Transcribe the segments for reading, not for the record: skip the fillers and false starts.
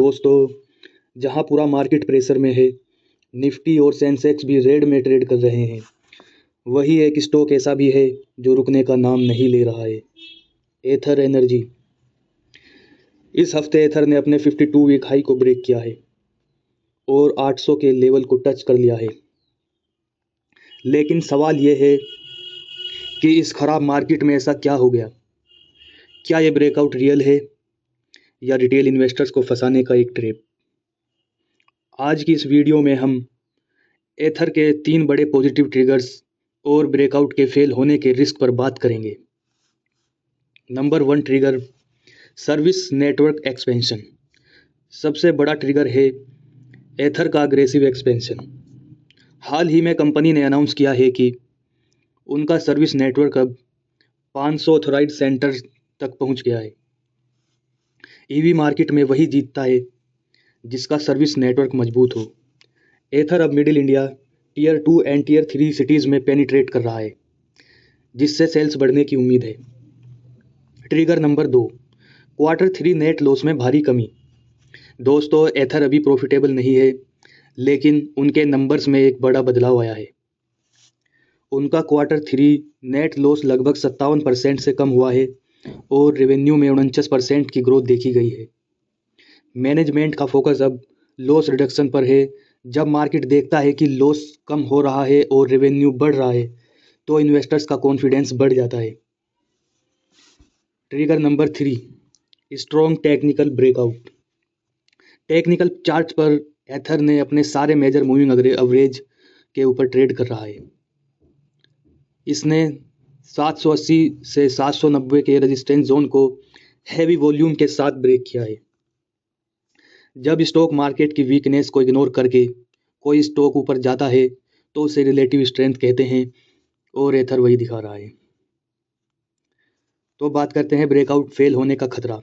दोस्तों, जहां पूरा मार्केट प्रेशर में है, निफ्टी और सेंसेक्स भी रेड में ट्रेड कर रहे हैं, वही एक स्टॉक ऐसा भी है जो रुकने का नाम नहीं ले रहा है, एथर एनर्जी। इस हफ्ते एथर ने अपने 52 वीक हाई को ब्रेक किया है और 800 के लेवल को टच कर लिया है। लेकिन सवाल ये है कि इस खराब मार्केट में ऐसा क्या हो गया? क्या ये ब्रेकआउट रियल है या रिटेल इन्वेस्टर्स को फंसाने का एक ट्रैप? आज की इस वीडियो में हम एथर के 3 बड़े पॉजिटिव ट्रिगर्स और ब्रेकआउट के फेल होने के रिस्क पर बात करेंगे। Number 1 trigger, service network expansion. सबसे बड़ा ट्रिगर है एथर का अग्रेसिव एक्सपेंशन। हाल ही में कंपनी ने अनाउंस किया है कि उनका सर्विस नेटवर्क अब 500 ऑथोराइज्ड सेंटर तक पहुंच गया है। ईवी मार्केट में वही जीतता है जिसका सर्विस नेटवर्क मजबूत हो। एथर अब middle India, tier 2 and tier 3 cities में पेनिट्रेट कर रहा है, जिससे सेल्स बढ़ने की उम्मीद है। Trigger number 2, quarter 3 net loss में भारी कमी। दोस्तों, एथर अभी प्रॉफिटेबल नहीं है, लेकिन उनके नंबर्स में एक बड़ा बदलाव आया है। उनका क्वार्टर 3 नेट लॉस लगभग 57% से कम हुआ है और रेवेन्यू में 49% की ग्रोथ देखी गई है। मैनेजमेंट का फोकस अब लॉस रिडक्शन पर है। जब मार्केट देखता है कि लॉस कम हो रहा है और रेवेन्यू बढ़ रहा है, तो इन्वेस्टर्स का कॉन्फिडेंस बढ़ जाता है। Trigger number 3, strong technical breakout. Technical chart पर एथर ने अपने सारे मेजर मूविंग एवरेज के ऊपर ट्रेड कर रहा है। इसने 780 से 790 के रेजिस्टेंस जोन को हैवी वॉल्यूम के साथ ब्रेक किया है। जब स्टॉक मार्केट की वीकनेस को इग्नोर करके कोई स्टॉक ऊपर जाता है, तो उसे रिलेटिव स्ट्रेंथ कहते हैं और एथर वही दिखा रहा है। तो बात करते हैं ब्रेकआउट फेल होने का खतरा।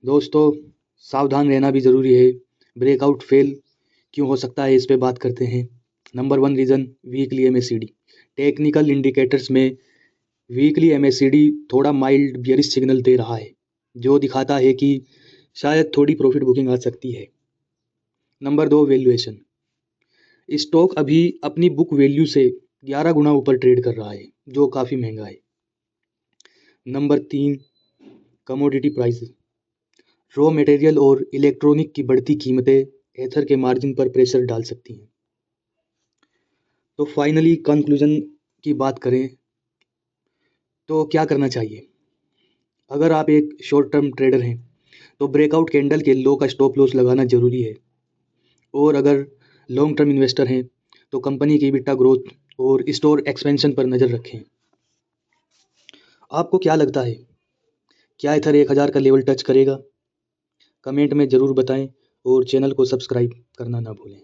दोस्तों, सावधान रहना भी ज़रूरी है। ब्रेकआउट फेल क्यों हो सकता है, इस पे बात करते हैं। Number 1 reason, weekly MACD। Technical indicators में वीकली MACD थोड़ा माइल्ड बियरिश सिग्नल दे रहा है, जो दिखाता है कि शायद थोड़ी प्रॉफिट बुकिंग आ सकती है। Number 2, valuation. स्टॉक अभी अपनी बुक वैल्यू से 11 गुना ऊपर ट्रेड कर रहा है, जो काफ़ी महंगा है। Number 3, commodity price. Raw material और इलेक्ट्रॉनिक की बढ़ती कीमतें एथर के मार्जिन पर प्रेशर डाल सकती हैं। तो फाइनली कंक्लूजन की बात करें तो क्या करना चाहिए? अगर आप एक शॉर्ट टर्म ट्रेडर हैं, तो ब्रेकआउट कैंडल के लो का स्टॉप लॉस लगाना जरूरी है। और अगर लॉन्ग टर्म इन्वेस्टर हैं, तो कंपनी की EBITDA ग्रोथ और स्टोर एक्सपेंशन पर नज़र रखें। आपको क्या लगता है, क्या एथर 1000 का लेवल टच करेगा? कमेंट में ज़रूर बताएं और चैनल को सब्सक्राइब करना ना भूलें।